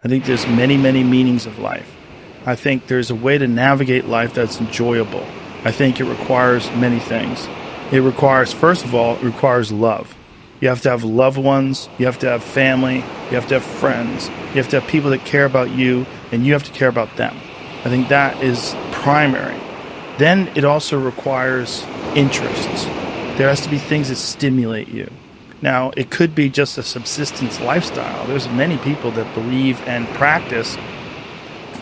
I think there's many, many meanings of life. I think there's a way to navigate life that's enjoyable. I think it requires many things. It requires, first of all, it requires love. You have to have loved ones, you have to have family, you have to have friends, you have to have people that care about you, and you have to care about them. I think that is primary. Then it also requires interests. There has to be things that stimulate you. Now, it could be just a subsistence lifestyle. There's many people that believe and practice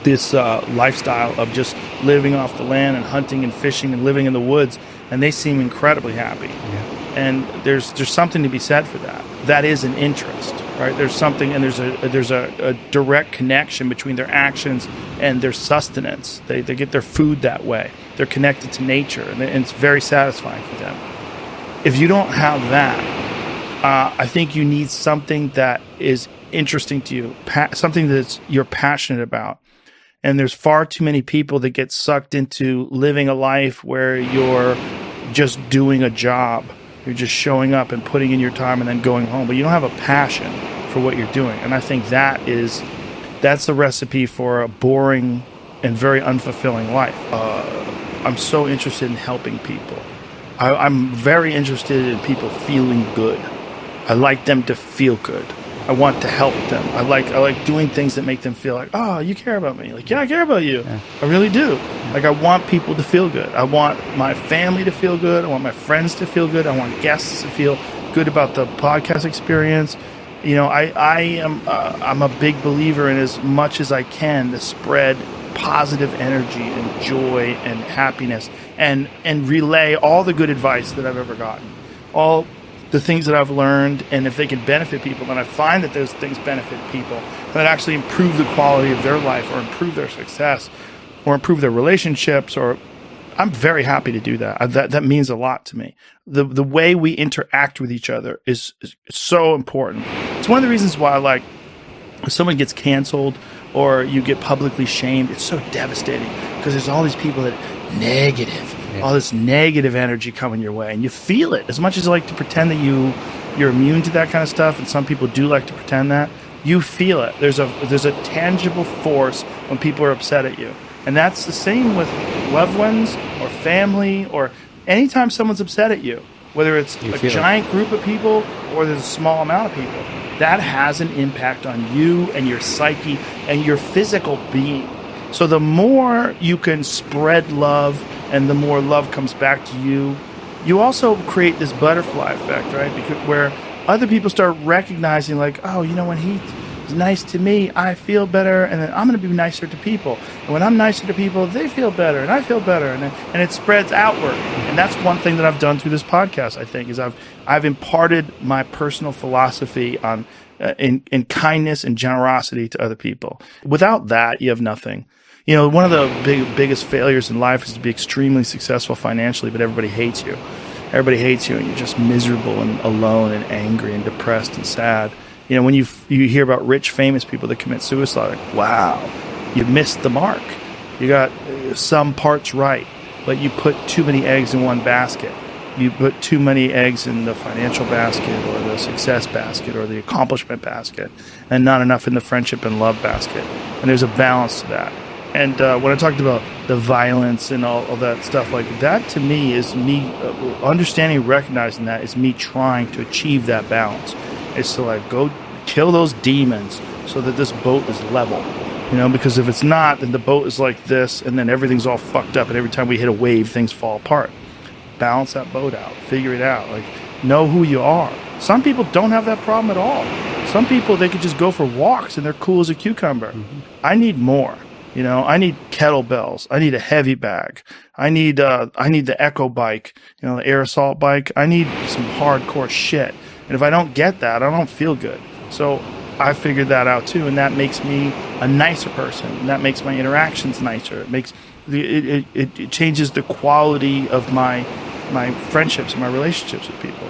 this lifestyle of just living off the land and hunting and fishing and living in the woods, and they seem incredibly happy. Yeah. And there's something to be said for that. That is an interest, right? There's something, and there's a direct connection between their actions and their sustenance. They get their food that way. They're connected to nature, and it's very satisfying for them. If you don't have that, I think you need something that is interesting to you, something that you're passionate about. And there's far too many people that get sucked into living a life where you're just doing a job. You're just showing up and putting in your time and then going home, but you don't have a passion for what you're doing. And I think that's the recipe for a boring and very unfulfilling life. I'm so interested in helping people. I'm very interested in people feeling good. I like them to feel good. I want to help them. I like doing things that make them feel like, oh, you care about me. Like, yeah, I care about you. Yeah. I really do. Yeah. Like, I want people to feel good. I want my family to feel good. I want my friends to feel good. I want guests to feel good about the podcast experience. You know, I'm a big believer in, as much as I can, to spread positive energy and joy and happiness and relay all the good advice that I've ever gotten. All the things that I've learned, and if they can benefit people, and I find that those things benefit people, that actually improve the quality of their life or improve their success or improve their relationships, or I'm very happy to do that. That means a lot to me. The way we interact with each other is so important. It's one of the reasons why, like, if someone gets canceled or you get publicly shamed, it's so devastating because there's all these people that negative. All this negative energy coming your way, and you feel it. As much as you like to pretend that you're immune to that kind of stuff, and some people do like to pretend that, you feel it. There's a tangible force when people are upset at you, and that's the same with loved ones or family, or anytime someone's upset at you, whether it's a giant group of people or there's a small amount of people. That has an impact on you and your psyche and your physical being. So the more you can spread love and the more love comes back to you, you also create this butterfly effect, right? Because where other people start recognizing, like, oh, you know, when he's nice to me, I feel better, and then I'm going to be nicer to people. And when I'm nicer to people, they feel better, and I feel better, and it spreads outward. And that's one thing that I've done through this podcast, I think, is I've imparted my personal philosophy on in kindness and generosity to other people. Without that, you have nothing. You know, one of the biggest failures in life is to be extremely successful financially, but everybody hates you. Everybody hates you, and you're just miserable and alone and angry and depressed and sad. You know, when you hear about rich, famous people that commit suicide, like, wow, you missed the mark. You got some parts right, but you put too many eggs in one basket. You put too many eggs in the financial basket or the success basket or the accomplishment basket, and not enough in the friendship and love basket. And there's a balance to that. And when I talked about the violence and all that stuff, like that, to me is me understanding, recognizing that is me trying to achieve that balance. It's to, like, go kill those demons so that this boat is level. You know, because if it's not, then the boat is like this, and then everything's all fucked up, and every time we hit a wave, things fall apart. Balance that boat out. Figure it out. Like, know who you are. Some people don't have that problem at all. Some people, they could just go for walks, and they're cool as a cucumber. Mm-hmm. I need more. You know, I need kettlebells. I need a heavy bag. I need the Echo bike, you know, the air assault bike. I need some hardcore shit. And if I don't get that, I don't feel good. So I figured that out too, and that makes me a nicer person. And that makes my interactions nicer. It makes it changes the quality of my friendships and my relationships with people.